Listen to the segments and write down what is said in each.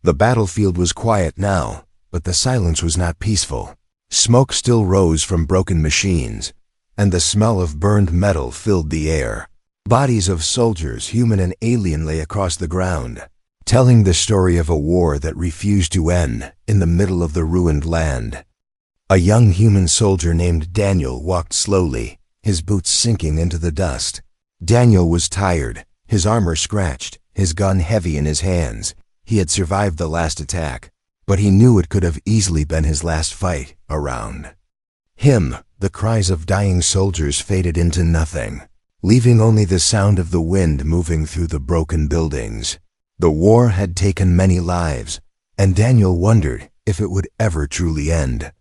The battlefield was quiet now, but the silence was not peaceful. Smoke still rose from broken machines, and the smell of burned metal filled the air. Bodies of soldiers, human and alien, lay across the ground, telling the story of a war that refused to end in the middle of the ruined land. A young human soldier named Daniel walked slowly, his boots sinking into the dust. Daniel was tired, his armor scratched, his gun heavy in his hands. He had survived the last attack, but he knew it could have easily been his last fight around. The cries of dying soldiers faded into nothing, leaving only the sound of the wind moving through the broken buildings. The war had taken many lives, and Daniel wondered if it would ever truly end.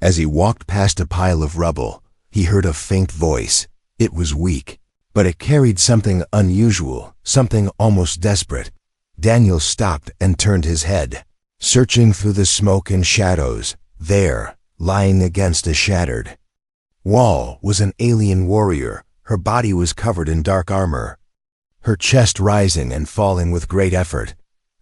As he walked past a pile of rubble, he heard a faint voice. It was weak, but it carried something unusual, something almost desperate. Daniel stopped and turned his head, searching through the smoke and shadows. There, lying against a shattered wall, was an alien warrior. Her body was covered in dark armor, her chest rising and falling with great effort.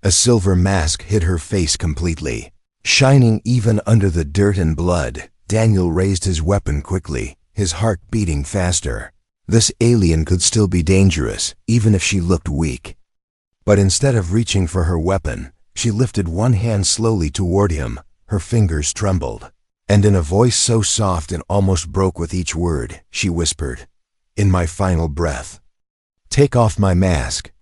A silver mask hid her face completely, shining even under the dirt and blood. Daniel raised his weapon quickly, his heart beating faster. This alien could still be dangerous, even if she looked weak. But instead of reaching for her weapon, she lifted one hand slowly toward him. Her fingers trembled, and in a voice so soft it almost broke with each word, she whispered, "In my final breath, take off my mask.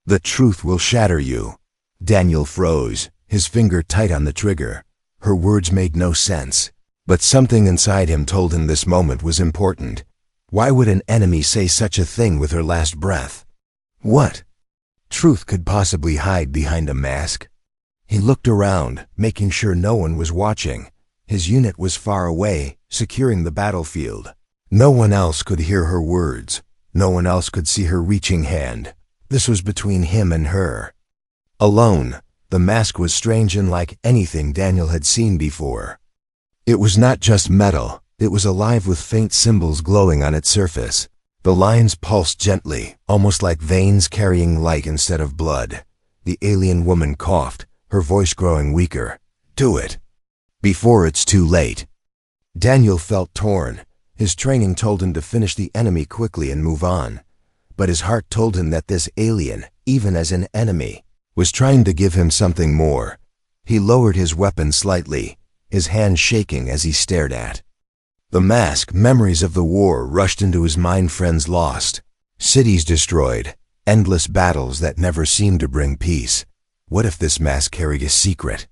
The truth will shatter you." Daniel froze, his finger tight on the trigger. Her words made no sense, but something inside him told him this moment was important. Why would an enemy say such a thing with her last breath? What truth could possibly hide behind a mask? He looked around, making sure no one was watching. His unit was far away, securing the battlefield. No one else could hear her words. No one else could see her reaching hand. This was between him and her. Alone, the mask was strange and unlike anything Daniel had seen before. It was not just metal, it was alive with faint symbols glowing on its surface. The lines pulsed gently, almost like veins carrying light instead of blood. The alien woman coughed, her voice growing weaker. "Do it, before it's too late." Daniel felt torn. His training told him to finish the enemy quickly and move on. But his heart told him that this alien, even as an enemy, was trying to give him something more. He lowered his weapon slightly, his hand shaking as he stared at the mask. Memories of the war rushed into his mind. Friends lost, cities destroyed, endless battles that never seemed to bring peace. What if this mask carried a secret?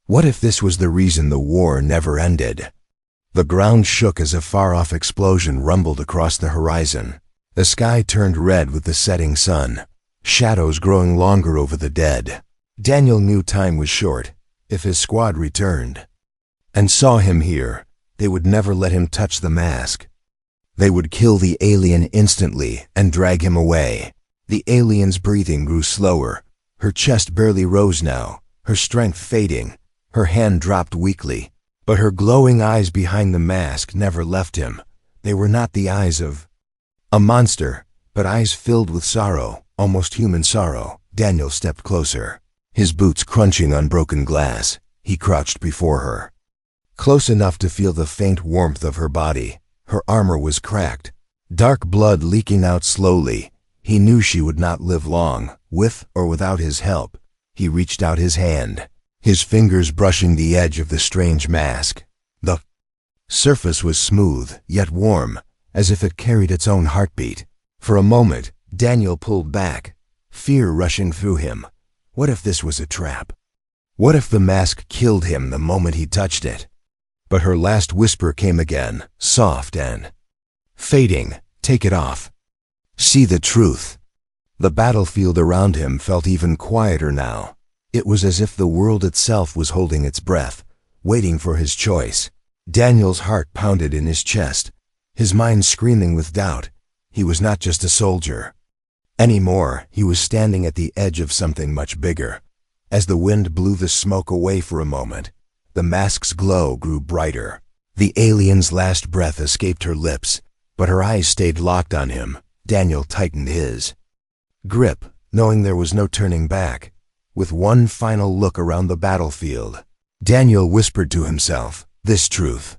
What if this was the reason the war never ended? The ground shook as a far-off explosion rumbled across the horizon. The sky turned red with the setting sun, shadows growing longer over the dead. Daniel knew time was short. If his squad returned and saw him here, they would never let him touch the mask. They would kill the alien instantly and drag him away. The alien's breathing grew slower. Her chest barely rose now, her strength fading. Her hand dropped weakly, but her glowing eyes behind the mask never left him. They were not the eyes of a monster, but eyes filled with sorrow, almost human sorrow. Daniel stepped closer, his boots crunching on broken glass. He crouched before her, close enough to feel the faint warmth of her body. Her armor was cracked, dark blood leaking out slowly. He knew she would not live long, with or without his help. He reached out his hand, his fingers brushing the edge of the strange mask. The surface was smooth, yet warm, as if it carried its own heartbeat. For a moment, Daniel pulled back, fear rushing through him. What if this was a trap? What if the mask killed him the moment he touched it? But her last whisper came again, soft and fading. "Take it off. See the truth." The battlefield around him felt even quieter now. It was as if the world itself was holding its breath, waiting for his choice. Daniel's heart pounded in his chest, his mind screaming with doubt. He was not just a soldier anymore. He was standing at the edge of something much bigger. As the wind blew the smoke away for a moment, the mask's glow grew brighter. The alien's last breath escaped her lips, but her eyes stayed locked on him. Daniel tightened his grip, knowing there was no turning back. with one final look around the battlefield. Daniel whispered to himself, "This truth.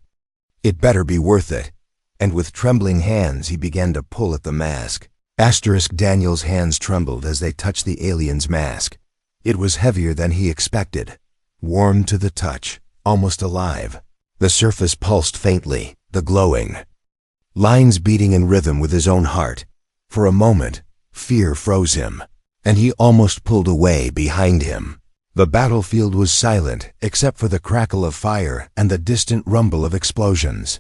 It better be worth it." And with trembling hands he began to pull at the mask. Daniel's hands trembled as they touched the alien's mask. It was heavier than he expected, warm to the touch, almost alive. The surface pulsed faintly, the glowing lines beating in rhythm with his own heart. For a moment, fear froze him, and he almost pulled away behind him. The battlefield was silent except for the crackle of fire and the distant rumble of explosions.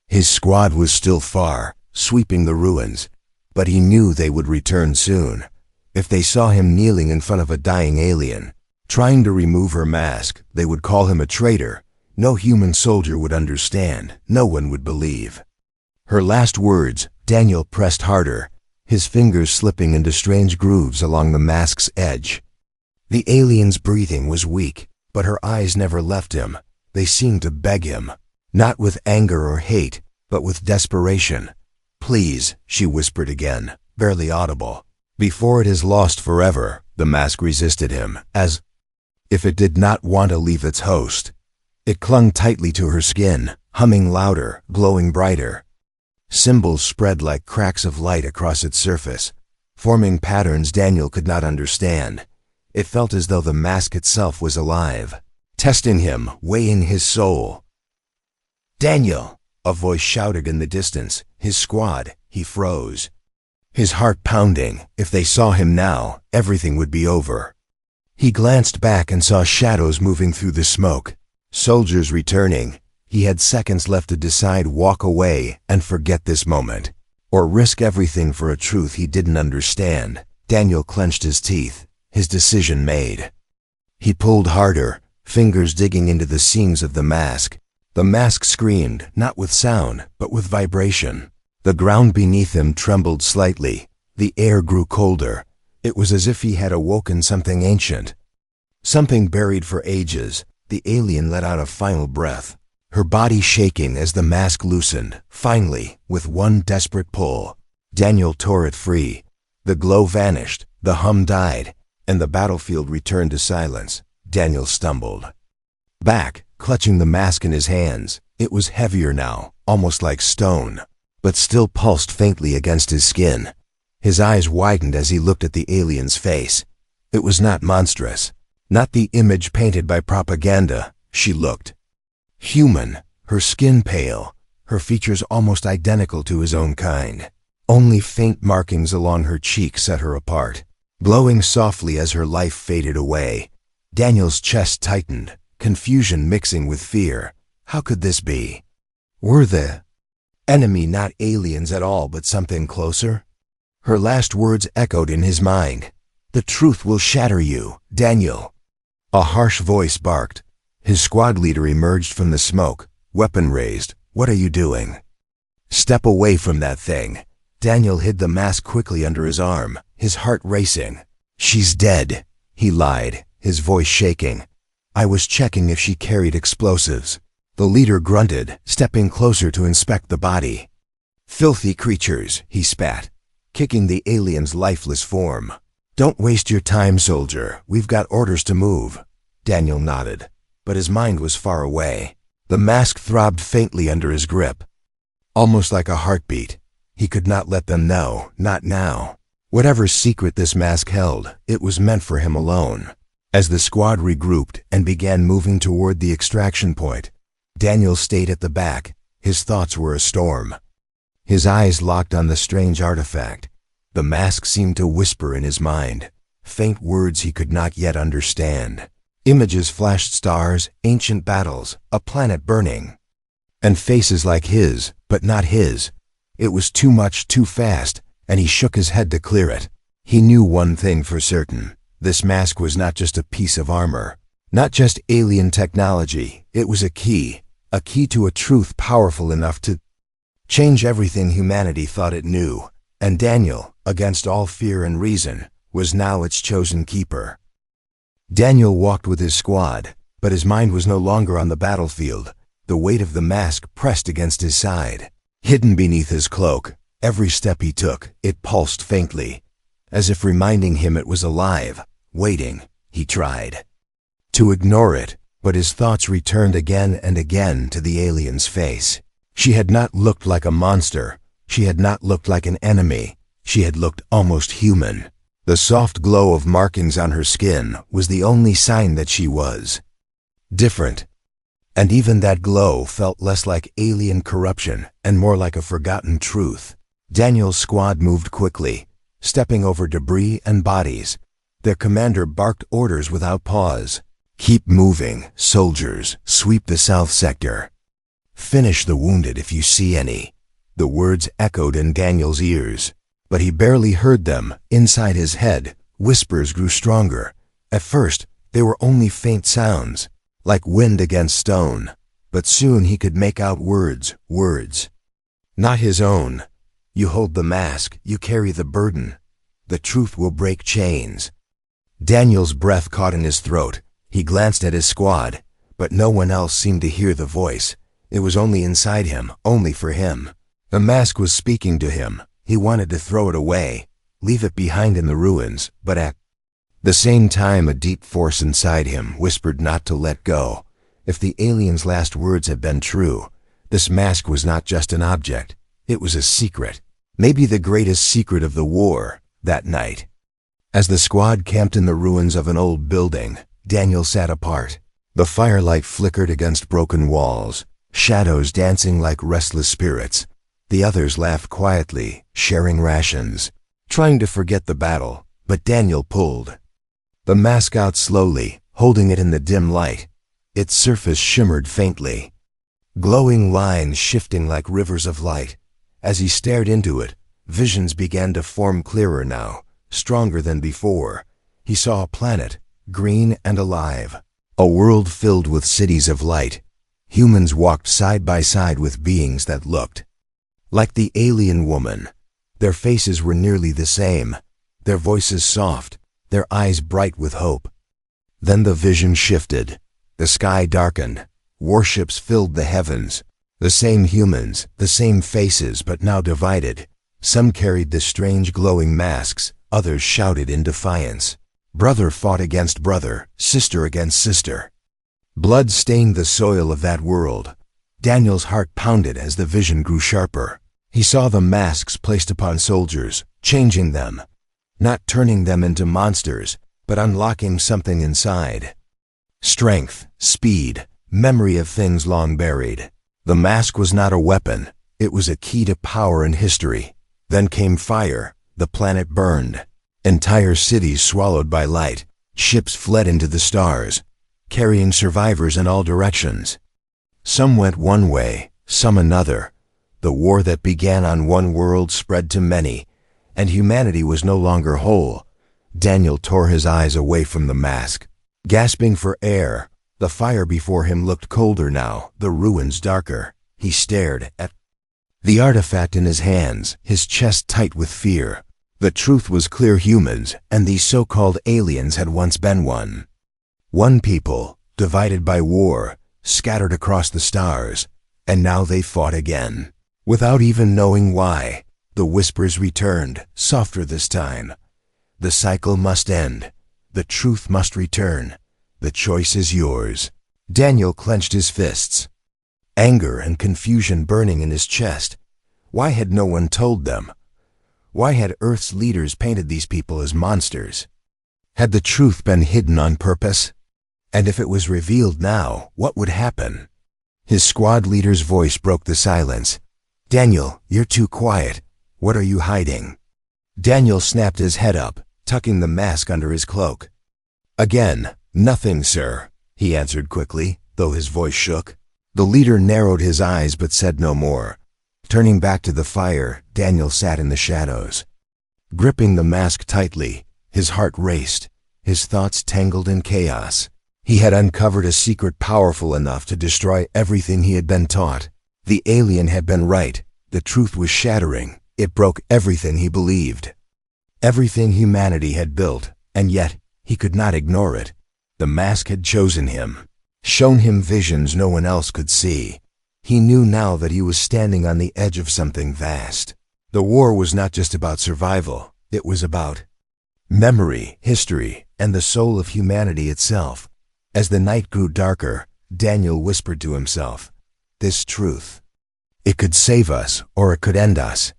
His squad was still far, sweeping the ruins, but he knew they would return soon. If they saw him kneeling in front of a dying alien, trying to remove her mask, they would call him a traitor. No human soldier would understand. No one would believe. Her last words, Daniel pressed harder, his fingers slipping into strange grooves along the mask's edge. The alien's breathing was weak, but her eyes never left him. They seemed to beg him, not with anger or hate, but with desperation. "Please," she whispered again, barely audible. Before it is lost forever, the mask resisted him, as if it did not want to leave its host. It clung tightly to her skin, humming louder, glowing brighter. Symbols spread like cracks of light across its surface, forming patterns Daniel could not understand. It felt as though the mask itself was alive, testing him, weighing his soul. "Daniel!" a voice shouted in the distance. His squad, he froze, his heart pounding. If they saw him now, everything would be over. He glanced back and saw shadows moving through the smoke. Soldiers returning. He had seconds left to decide: walk away and forget this moment, or risk everything for a truth he didn't understand. Daniel clenched his teeth, his decision made. He pulled harder, fingers digging into the seams of the mask. The mask screamed, not with sound, but with vibration. The ground beneath him trembled slightly. The air grew colder. It was as if he had awoken something ancient, something buried for ages. The alien let out a final breath, her body shaking as the mask loosened. Finally, with one desperate pull, Daniel tore it free. The glow vanished, the hum died, and the battlefield returned to silence. Daniel stumbled back, clutching the mask in his hands. It was heavier now, almost like stone, but still pulsed faintly against his skin. His eyes widened as he looked at the alien's face. It was not monstrous, not the image painted by propaganda. She looked human, her skin pale, her features almost identical to his own kind. Only faint markings along her cheek set her apart, glowing softly as her life faded away. Daniel's chest tightened, confusion mixing with fear. How could this be? Were the enemy not aliens at all, but something closer? Her last words echoed in his mind. "The truth will shatter you, Daniel." A harsh voice barked. His squad leader emerged from the smoke, weapon raised. "What are you doing?" "Step away from that thing." Daniel hid the mask quickly under his arm, his heart racing. "She's dead," he lied, his voice shaking. "I was checking if she carried explosives." The leader grunted, stepping closer to inspect the body. "Filthy creatures," he spat, kicking the alien's lifeless form. "Don't waste your time, soldier. We've got orders to move." Daniel nodded, but his mind was far away. The mask throbbed faintly under his grip, almost like a heartbeat. He could not let them know, not now. Whatever secret this mask held, it was meant for him alone. As the squad regrouped and began moving toward the extraction point, Daniel stayed at the back. His thoughts were a storm. His eyes locked on the strange artifact. The mask seemed to whisper in his mind, faint words he could not yet understand. Images flashed: stars, ancient battles, a planet burning, and faces like his, but not his. It was too much, too fast, and he shook his head to clear it. He knew one thing for certain. This mask was not just a piece of armor, not just alien technology. It was a key to a truth powerful enough to change everything humanity thought it knew. And Daniel, against all fear and reason, was now its chosen keeper. Daniel walked with his squad, but his mind was no longer on the battlefield. The weight of the mask pressed against his side, hidden beneath his cloak. Every step he took, it pulsed faintly, as if reminding him it was alive, waiting. he tried to ignore it, but his thoughts returned again and again to the alien's face. She had not looked like a monster. She had not looked like an enemy. She had looked almost human. The soft glow of markings on her skin was the only sign that she was different. And even that glow felt less like alien corruption and more like a forgotten truth. Daniel's squad moved quickly, stepping over debris and bodies. Their commander barked orders without pause. "Keep moving, soldiers. Sweep the south sector. Finish the wounded if you see any." The words echoed in Daniel's ears, but he barely heard them. Inside his head, whispers grew stronger. At first, they were only faint sounds, like wind against stone, but soon he could make out words. Not his own. "You hold the mask, you carry the burden. The truth will break chains." Daniel's breath caught in his throat. He glanced at his squad, but no one else seemed to hear the voice. It was only inside him, only for him. The mask was speaking to him. He wanted to throw it away, leave it behind in the ruins, but at the same time a deep force inside him whispered not to let go. If the alien's last words had been true, this mask was not just an object. It was a secret. Maybe the greatest secret of the war, that night. As the squad camped in the ruins of an old building, Daniel sat apart. The firelight flickered against broken walls, shadows dancing like restless spirits. The others laughed quietly, sharing rations, trying to forget the battle, but Daniel pulled the mask out slowly, holding it in the dim light. Its surface shimmered faintly, glowing lines shifting like rivers of light. As he stared into it, visions began to form clearer now, stronger than before. He saw a planet, green and alive, a world filled with cities of light. Humans walked side by side with beings that looked like the alien woman. Their faces were nearly the same, their voices soft, their eyes bright with hope. Then the vision shifted. The sky darkened. Warships filled the heavens. The same humans, the same faces, but now divided. Some carried the strange glowing masks, others shouted in defiance. Brother fought against brother, sister against sister. Blood stained the soil of that world. Daniel's heart pounded as the vision grew sharper. He saw the masks placed upon soldiers, changing them, not turning them into monsters, but unlocking something inside. Strength, speed, memory of things long buried. The mask was not a weapon, it was a key to power and history. Then came fire, the planet burned. Entire cities swallowed by light. Ships fled into the stars, carrying survivors in all directions. Some went one way, some another. The war that began on one world spread to many, and humanity was no longer whole. Daniel tore his eyes away from the mask, gasping for air. The fire before him looked colder now, the ruins darker. He stared at the artifact in his hands, his chest tight with fear. The truth was clear: humans and these so-called aliens had once been one. One people, divided by war, scattered across the stars, and now they fought again. Without even knowing why, the whispers returned, softer this time. The cycle must end. The truth must return. The choice is yours. Daniel clenched his fists, anger and confusion burning in his chest. Why had no one told them? Why had Earth's leaders painted these people as monsters? Had the truth been hidden on purpose? And if it was revealed now, what would happen? His squad leader's voice broke the silence. "Daniel, you're too quiet. What are you hiding?" Daniel snapped his head up, tucking the mask under his cloak. "Again, nothing, sir," he answered quickly, though his voice shook. The leader narrowed his eyes but said no more. Turning back to the fire, Daniel sat in the shadows, gripping the mask tightly. His heart raced, his thoughts tangled in chaos. He had uncovered a secret powerful enough to destroy everything he had been taught. The alien had been right. The truth was shattering. It broke everything he believed, everything humanity had built, and yet he could not ignore it. The mask had chosen him, shown him visions no one else could see. He knew now that he was standing on the edge of something vast. The war was not just about survival. It was about memory, history, and the soul of humanity itself. As the night grew darker, Daniel whispered to himself, "This truth. It could save us, or it could end us."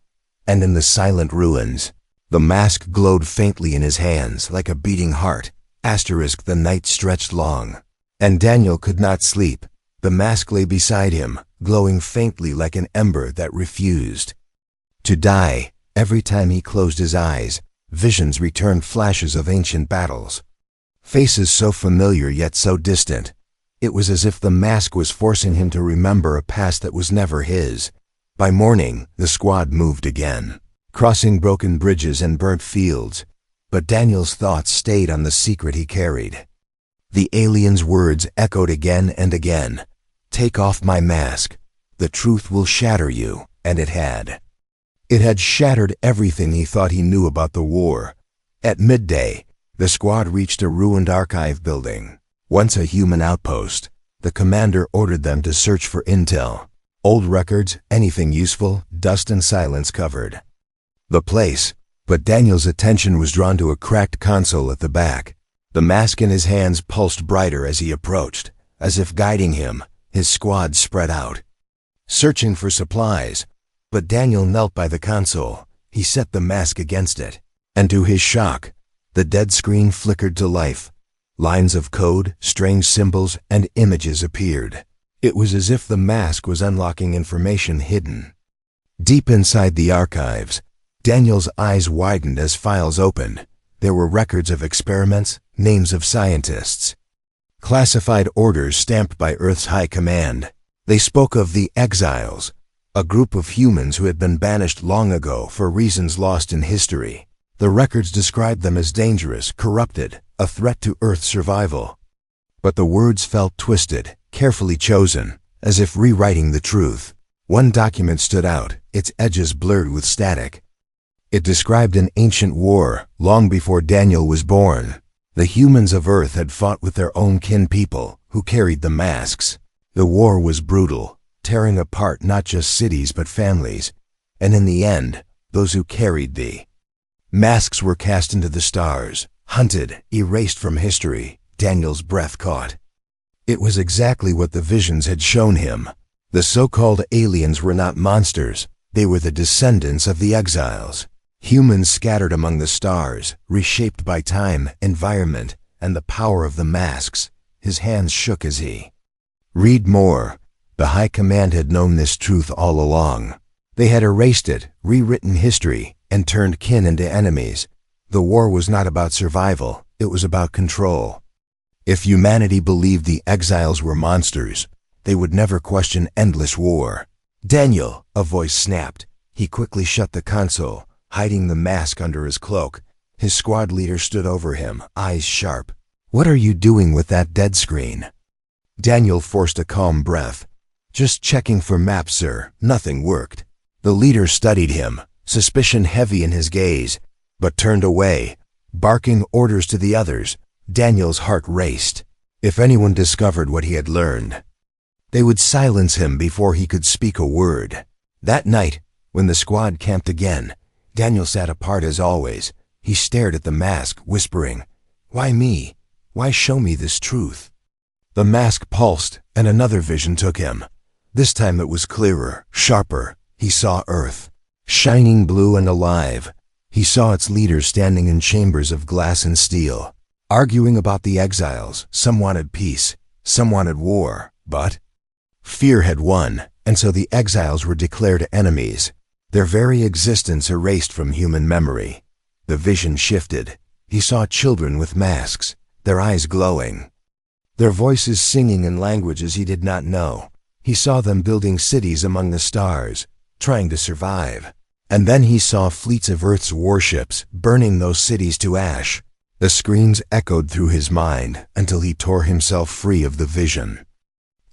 And in the silent ruins, the mask glowed faintly in his hands like a beating heart. The night stretched long, and Daniel could not sleep. The mask lay beside him, glowing faintly like an ember that refused to die. Every time he closed his eyes, visions returned, flashes of ancient battles. Faces so familiar yet so distant. It was as if the mask was forcing him to remember a past that was never his. By morning, the squad moved again, crossing broken bridges and burnt fields. But Daniel's thoughts stayed on the secret he carried. The alien's words echoed again and again. "Take off my mask. The truth will shatter you." And it had. It had shattered everything he thought he knew about the war. At midday, the squad reached a ruined archive building. Once a human outpost, the commander ordered them to search for intel. Old records, anything useful, dust and silence covered the place. But Daniel's attention was drawn to a cracked console at the back. The mask in his hands pulsed brighter as he approached. As if guiding him, his squad spread out, searching for supplies. But Daniel knelt by the console. He set the mask against it. And to his shock, the dead screen flickered to life. Lines of code, strange symbols, and images appeared. It was as if the mask was unlocking information hidden deep inside the archives. Daniel's eyes widened as files opened. There were records of experiments, names of scientists, classified orders stamped by Earth's High Command. They spoke of the Exiles, a group of humans who had been banished long ago for reasons lost in history. The records described them as dangerous, corrupted, a threat to Earth's survival. But the words felt twisted, carefully chosen, as if rewriting the truth. One document stood out, its edges blurred with static. It described an ancient war, long before Daniel was born. The humans of Earth had fought with their own kin people, who carried the masks. The war was brutal, tearing apart not just cities but families. And in the end, those who carried the masks were cast into the stars, hunted, erased from history. Daniel's breath caught. It was exactly what the visions had shown him. The so-called aliens were not monsters. They were the descendants of the exiles. Humans scattered among the stars, reshaped by time, environment, and the power of the masks. His hands shook as he read more. The High Command had known this truth all along. They had erased it, rewritten history, and turned kin into enemies. The war was not about survival, it was about control. If humanity believed the exiles were monsters, they would never question endless war. "Daniel," a voice snapped. He quickly shut the console, hiding the mask under his cloak. His squad leader stood over him, eyes sharp. "What are you doing with that dead screen?" Daniel forced a calm breath. "Just checking for maps, sir." Nothing worked. The leader studied him, suspicion heavy in his gaze, but turned away, barking orders to the others. Daniel's heart raced. If anyone discovered what he had learned, they would silence him before he could speak a word. That night, when the squad camped again, Daniel sat apart as always. He stared at the mask, whispering, "Why me? Why show me this truth?" The mask pulsed, and another vision took him. This time it was clearer, sharper. He saw Earth, shining blue and alive. He saw its leaders standing in chambers of glass and steel, arguing about the exiles. Some wanted peace, some wanted war, but fear had won, and so the exiles were declared enemies, their very existence erased from human memory. The vision shifted. He saw children with masks, their eyes glowing, their voices singing in languages he did not know. He saw them building cities among the stars, trying to survive. And then he saw fleets of Earth's warships burning those cities to ash. The screams echoed through his mind until he tore himself free of the vision.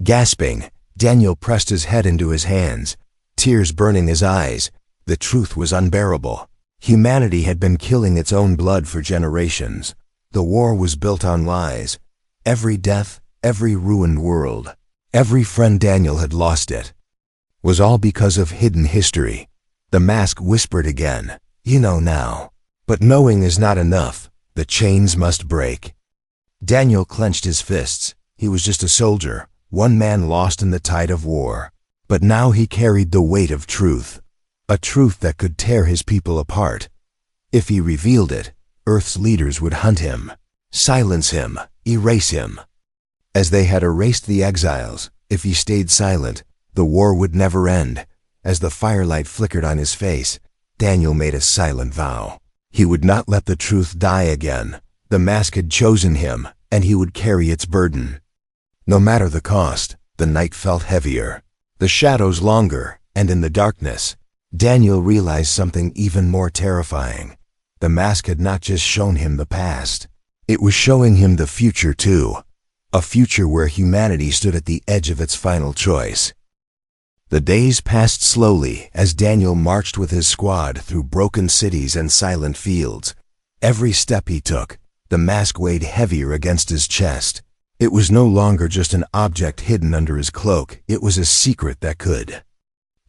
Gasping, Daniel pressed his head into his hands, tears burning his eyes. The truth was unbearable. Humanity had been killing its own blood for generations. The war was built on lies. Every death, every ruined world, every friend Daniel had lost it, was all because of hidden history. The mask whispered again, "You know now." But knowing is not enough. The chains must break. Daniel clenched his fists. He was just a soldier, one man lost in the tide of war. But now he carried the weight of truth, a truth that could tear his people apart. If he revealed it, Earth's leaders would hunt him, silence him, erase him. As they had erased the exiles, if he stayed silent, the war would never end. As the firelight flickered on his face, Daniel made a silent vow. He would not let the truth die again. The mask had chosen him, and he would carry its burden. No matter the cost, the night felt heavier, the shadows longer, and in the darkness, Daniel realized something even more terrifying. The mask had not just shown him the past. It was showing him the future too. A future where humanity stood at the edge of its final choice. The days passed slowly as Daniel marched with his squad through broken cities and silent fields. Every step he took, the mask weighed heavier against his chest. It was no longer just an object hidden under his cloak. It was a secret that could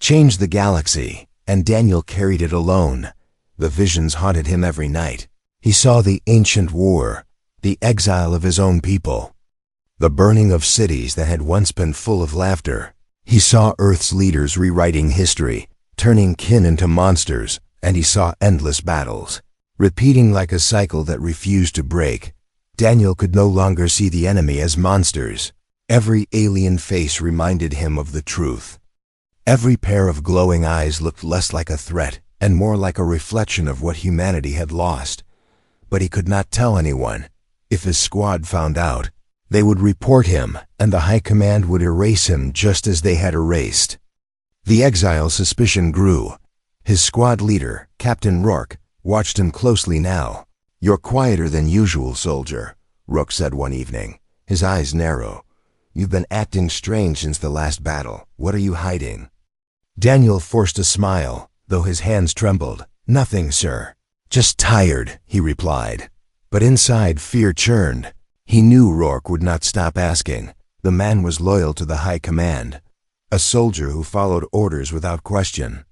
change the galaxy, and Daniel carried it alone. The visions haunted him every night. He saw the ancient war, the exile of his own people, the burning of cities that had once been full of laughter. He saw Earth's leaders rewriting history, turning kin into monsters, and he saw endless battles, repeating like a cycle that refused to break. Daniel could no longer see the enemy as monsters. Every alien face reminded him of the truth. Every pair of glowing eyes looked less like a threat and more like a reflection of what humanity had lost. But he could not tell anyone. If his squad found out, they would report him, and the High Command would erase him just as they had erased. The exile's suspicion grew. His squad leader, Captain Rourke, watched him closely now. "You're quieter than usual, soldier," Rourke said one evening, his eyes narrow. "You've been acting strange since the last battle. What are you hiding?" Daniel forced a smile, though his hands trembled. "Nothing, sir. Just tired," he replied. But inside, fear churned. He knew Rourke would not stop asking. The man was loyal to the High Command, a soldier who followed orders without question.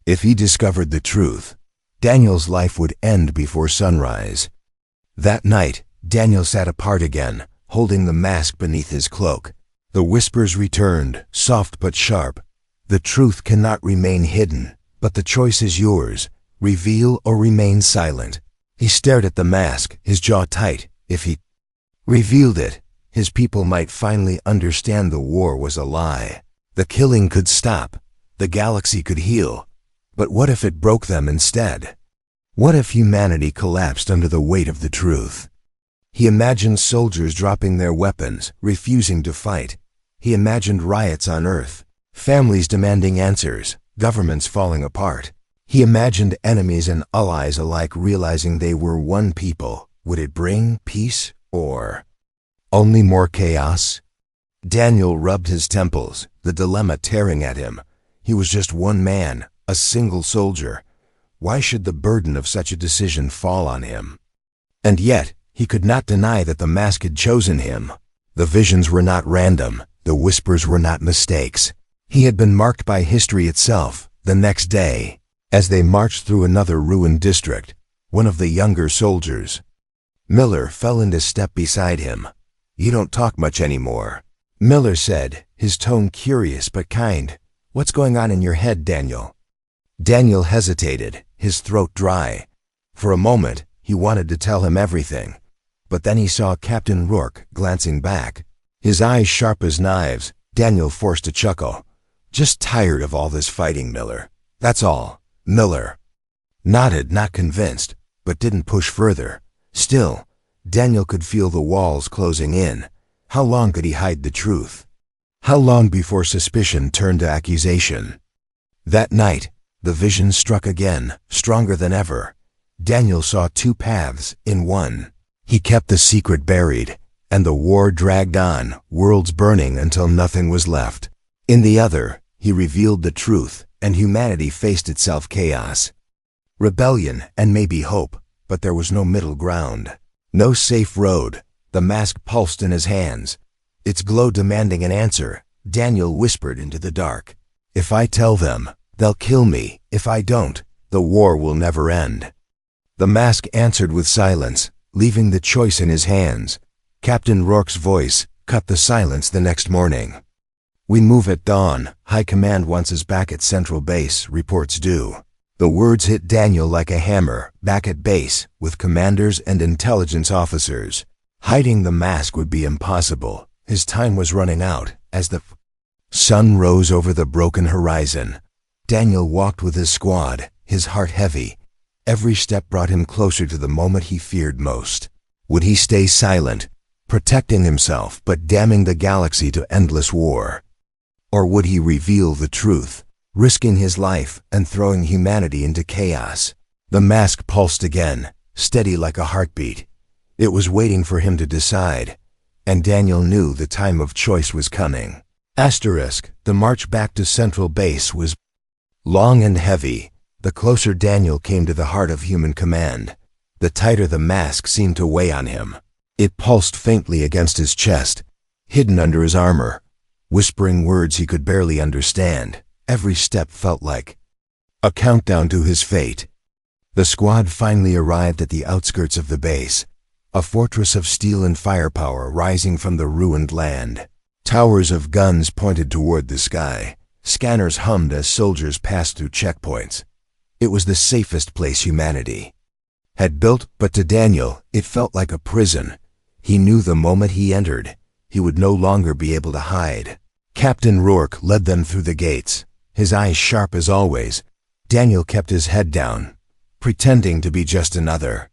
If he discovered the truth, Daniel's life would end before sunrise. That night, Daniel sat apart again, holding the mask beneath his cloak. The whispers returned, soft but sharp. "The truth cannot remain hidden, but the choice is yours. Reveal or remain silent." He stared at the mask, his jaw tight. If he revealed it, his people might finally understand the war was a lie. The killing could stop. The galaxy could heal. But what if it broke them instead? What if humanity collapsed under the weight of the truth? He imagined soldiers dropping their weapons, refusing to fight. He imagined riots on Earth, families demanding answers, governments falling apart. He imagined enemies and allies alike realizing they were one people. Would it bring peace or only more chaos? Daniel rubbed his temples, the dilemma tearing at him. He was just one man, a single soldier. Why should the burden of such a decision fall on him? And yet, he could not deny that the mask had chosen him. The visions were not random. The whispers were not mistakes. He had been marked by history itself. The next day, as they marched through another ruined district, one of the younger soldiers, Miller, fell into step beside him. "You don't talk much anymore," Miller said, his tone curious but kind. "What's going on in your head, Daniel?" Daniel hesitated, his throat dry. For a moment, he wanted to tell him everything. But then he saw Captain Rourke glancing back, his eyes sharp as knives. Daniel forced a chuckle. "Just tired of all this fighting, Miller. That's all." Miller nodded, not convinced, but didn't push further. Still, Daniel could feel the walls closing in. How long could he hide the truth? How long before suspicion turned to accusation? That night, the vision struck again, stronger than ever. Daniel saw two paths in one. He kept the secret buried, and the war dragged on, worlds burning until nothing was left. In the other, he revealed the truth, and humanity faced itself chaos. Rebellion and maybe hope, but there was no middle ground. No safe road. The mask pulsed in his hands, its glow demanding an answer. Daniel whispered into the dark, "If I tell them, they'll kill me. If I don't, the war will never end." The mask answered with silence. leaving the choice in his hands. Captain Rourke's voice cut the silence the next morning. "We move at dawn. High Command wants us back at Central Base, reports due." The words hit Daniel like a hammer, back at base, with commanders and intelligence officers. Hiding the mask would be impossible. His time was running out, as the sun rose over the broken horizon. Daniel walked with his squad, his heart heavy. Every step brought him closer to the moment he feared most. Would he stay silent, protecting himself but damning the galaxy to endless war? Or would he reveal the truth, risking his life and throwing humanity into chaos? The mask pulsed again, steady like a heartbeat. It was waiting for him to decide, and Daniel knew the time of choice was coming. The march back to Central Base was long and heavy. The closer Daniel came to the heart of human command, the tighter the mask seemed to weigh on him. It pulsed faintly against his chest, hidden under his armor, whispering words he could barely understand. Every step felt like a countdown to his fate. The squad finally arrived at the outskirts of the base, a fortress of steel and firepower rising from the ruined land. Towers of guns pointed toward the sky. Scanners hummed as soldiers passed through checkpoints. It was the safest place humanity had built, but to Daniel, it felt like a prison. He knew the moment he entered, he would no longer be able to hide. Captain Rourke led them through the gates, his eyes sharp as always. Daniel kept his head down, pretending to be just another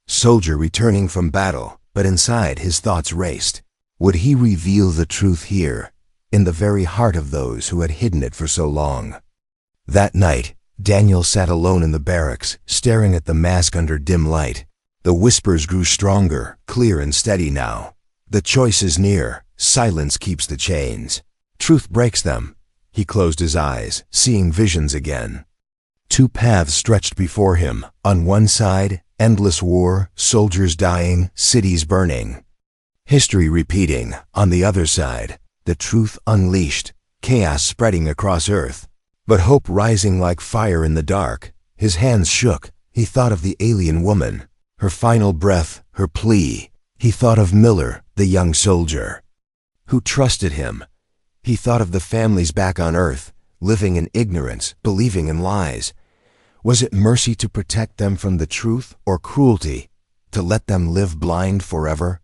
soldier returning from battle, but inside his thoughts raced. Would he reveal the truth here, in the very heart of those who had hidden it for so long? That night, Daniel sat alone in the barracks, staring at the mask under dim light. The whispers grew stronger, clear and steady now. The choice is near. Silence keeps the chains. Truth breaks them. He closed his eyes, seeing visions again. Two paths stretched before him. On one side, endless war, soldiers dying, cities burning. History repeating. On the other side, the truth unleashed, chaos spreading across Earth. But hope rising like fire in the dark. His hands shook. He thought of the alien woman, her final breath, her plea. He thought of Miller, the young soldier, who trusted him. He thought of the families back on Earth, living in ignorance, believing in lies. Was it mercy to protect them from the truth, or cruelty, to let them live blind forever?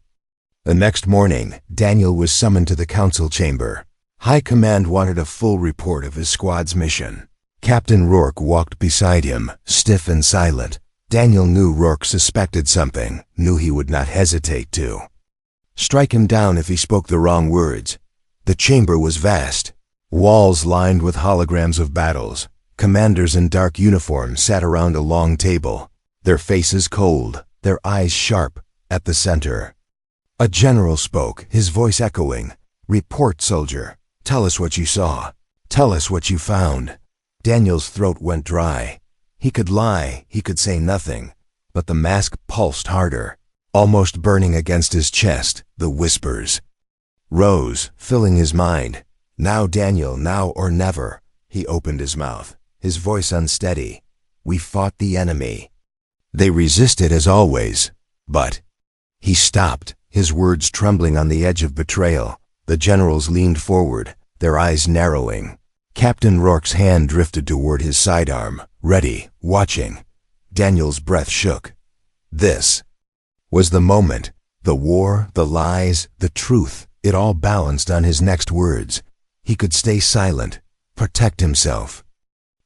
The next morning, Daniel was summoned to the council chamber. High Command wanted a full report of his squad's mission. Captain Rourke walked beside him, stiff and silent. Daniel knew Rourke suspected something, knew he would not hesitate to strike him down if he spoke the wrong words. The chamber was vast. Walls lined with holograms of battles. Commanders in dark uniforms sat around a long table, their faces cold, their eyes sharp, at the center. A general spoke, his voice echoing. "Report, soldier. Tell us what you saw. Tell us what you found." Daniel's throat went dry. He could lie, he could say nothing, but the mask pulsed harder, almost burning against his chest. The whispers rose, filling his mind. "Now, Daniel, now or never." He opened his mouth, his voice unsteady. "We fought the enemy. They resisted as always, but—" He stopped, his words trembling on the edge of betrayal. The generals leaned forward, their eyes narrowing. Captain Rourke's hand drifted toward his sidearm, ready, watching. Daniel's breath shook. This was the moment. The war, the lies, the truth, it all balanced on his next words. He could stay silent, protect himself,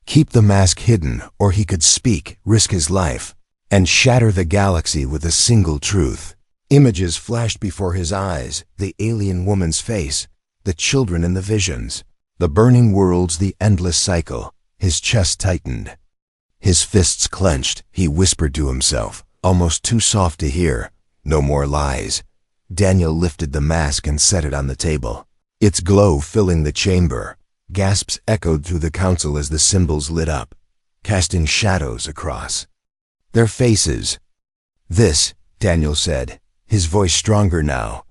keep the mask hidden, or he could speak, risk his life, and shatter the galaxy with a single truth. Images flashed before his eyes, the alien woman's face, the children in the visions, the burning worlds, the endless cycle. His chest tightened. His fists clenched. He whispered to himself, almost too soft to hear, "No more lies." Daniel lifted the mask and set it on the table, its glow filling the chamber. Gasps echoed through the council as the symbols lit up, casting shadows across their faces. "This," Daniel said, his voice stronger now,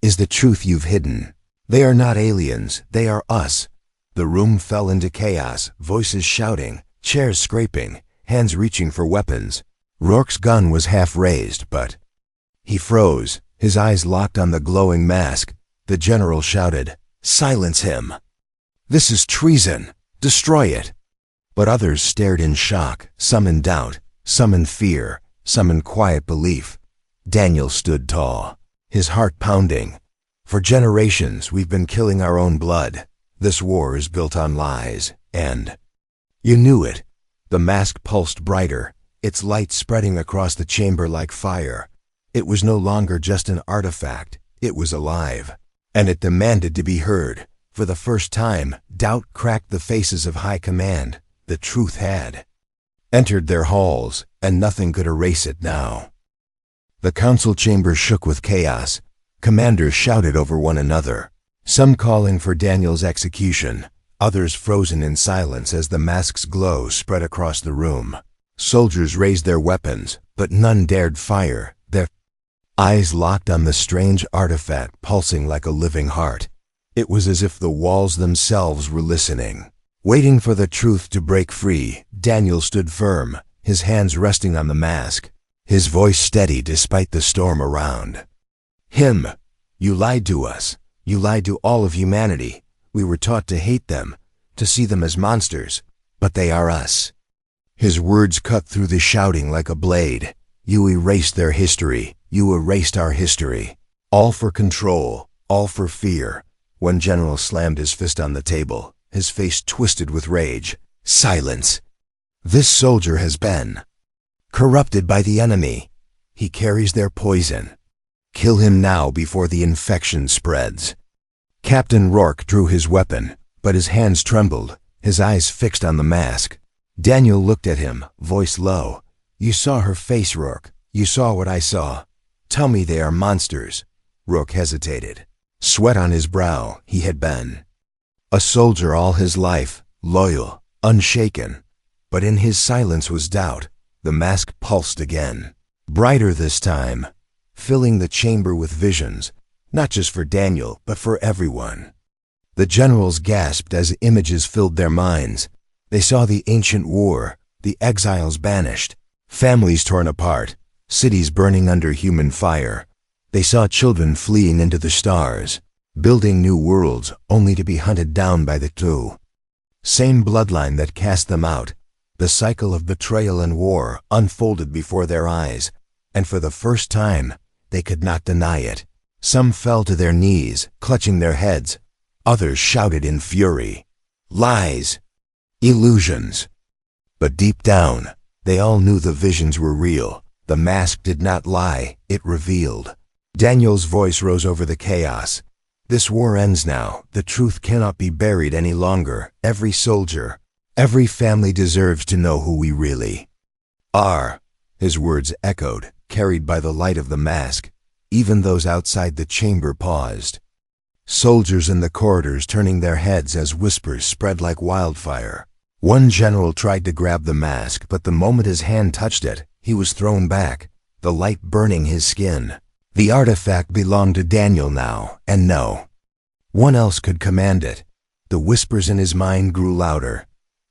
"is the truth you've hidden. They are not aliens, they are us." The room fell into chaos, voices shouting, chairs scraping, hands reaching for weapons. Rourke's gun was half raised, but He froze, his eyes locked on the glowing mask. The general shouted, "Silence him! This is treason! Destroy it!" But others stared in shock, some in doubt, some in fear, some in quiet belief. Daniel stood tall, his heart pounding. "For generations we've been killing our own blood. This war is built on lies, and you knew it." The mask pulsed brighter, its light spreading across the chamber like fire. It was no longer just an artifact, it was alive, and it demanded to be heard. For the first time, doubt cracked the faces of high command. The truth had entered their halls, and nothing could erase it now. The council chamber shook with chaos. Commanders shouted over one another, some calling for Daniel's execution, others frozen in silence as the mask's glow spread across the room. Soldiers raised their weapons, but none dared fire, their eyes locked on the strange artifact pulsing like a living heart. It was as if the walls themselves were listening, waiting for the truth to break free. Daniel stood firm, his hands resting on the mask, his voice steady despite the storm around. You lied to us. You lied to all of humanity. We were taught to hate them, to see them as monsters, but they are us." His words cut through the shouting like a blade. "You erased their history. You erased our history. All for control, all for fear." One general slammed his fist on the table, his face twisted with rage. "Silence! This soldier has been corrupted by the enemy. He carries their poison. Kill him now before the infection spreads." Captain Rourke drew his weapon, but his hands trembled, his eyes fixed on the mask. Daniel looked at him, voice low. "You saw her face, Rourke. You saw what I saw. Tell me they are monsters." Rourke hesitated. Sweat on his brow. He had been a soldier all his life, loyal, unshaken. But in his silence was doubt. The mask pulsed again, brighter this time, filling the chamber with visions, not just for Daniel, but for everyone. The generals gasped as images filled their minds. They saw the ancient war, the exiles banished, families torn apart, cities burning under human fire. They saw children fleeing into the stars, building new worlds only to be hunted down by the two. Same bloodline that cast them out. The cycle of betrayal and war unfolded before their eyes, and for the first time, they could not deny it. Some fell to their knees, clutching their heads. Others shouted in fury, "Lies! Illusions!" But deep down, they all knew the visions were real. The mask did not lie, it revealed. Daniel's voice rose over the chaos. "This war ends now. The truth cannot be buried any longer. Every soldier, every family deserves to know who we really are." His words echoed, carried by the light of the mask. Even those outside the chamber paused. Soldiers in the corridors turning their heads as whispers spread like wildfire. One general tried to grab the mask, but the moment his hand touched it, he was thrown back, the light burning his skin. The artifact belonged to Daniel now, and no one else could command it. The whispers in his mind grew louder.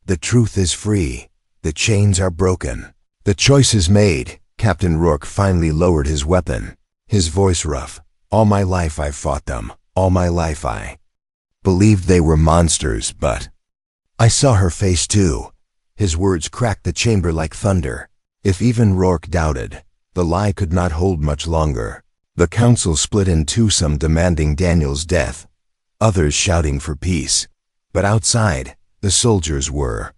The truth is free. The chains are broken. The choice is made. Captain Rourke finally lowered his weapon, his voice rough. "All my life I fought them. All my life I believed they were monsters, but I saw her face too." His words cracked the chamber like thunder. If even Rourke doubted, the lie could not hold much longer. The council split in two, some demanding Daniel's death, others shouting for peace. But outside, the soldiers were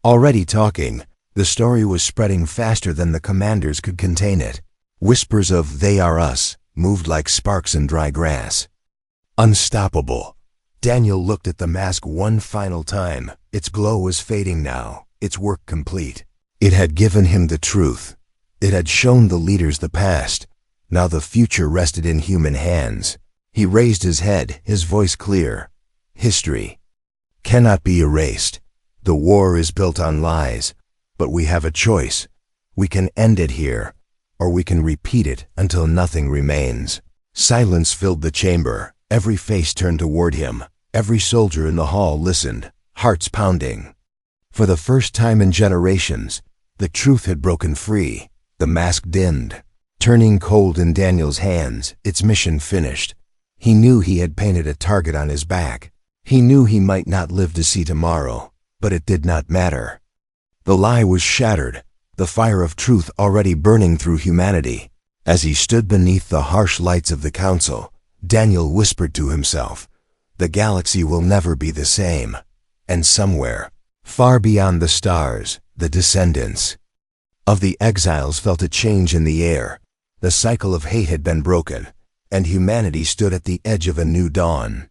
already talking. The story was spreading faster than the commanders could contain it. Whispers of "they are us" moved like sparks in dry grass. Unstoppable. Daniel looked at the mask one final time. Its glow was fading now, its work complete. It had given him the truth. It had shown the leaders the past. Now the future rested in human hands. He raised his head, his voice clear. "History cannot be erased. The war is built on lies, but we have a choice. We can end it here, or we can repeat it until nothing remains." Silence filled the chamber. Every face turned toward him. Every soldier in the hall listened, hearts pounding. For the first time in generations, the truth had broken free. The mask dimmed, turning cold in Daniel's hands, its mission finished. He knew he had painted a target on his back. He knew he might not live to see tomorrow, but it did not matter. The lie was shattered, the fire of truth already burning through humanity. As he stood beneath the harsh lights of the council, Daniel whispered to himself, "The galaxy will never be the same." And somewhere, far beyond the stars, the descendants of the exiles felt a change in the air. The cycle of hate had been broken, and humanity stood at the edge of a new dawn.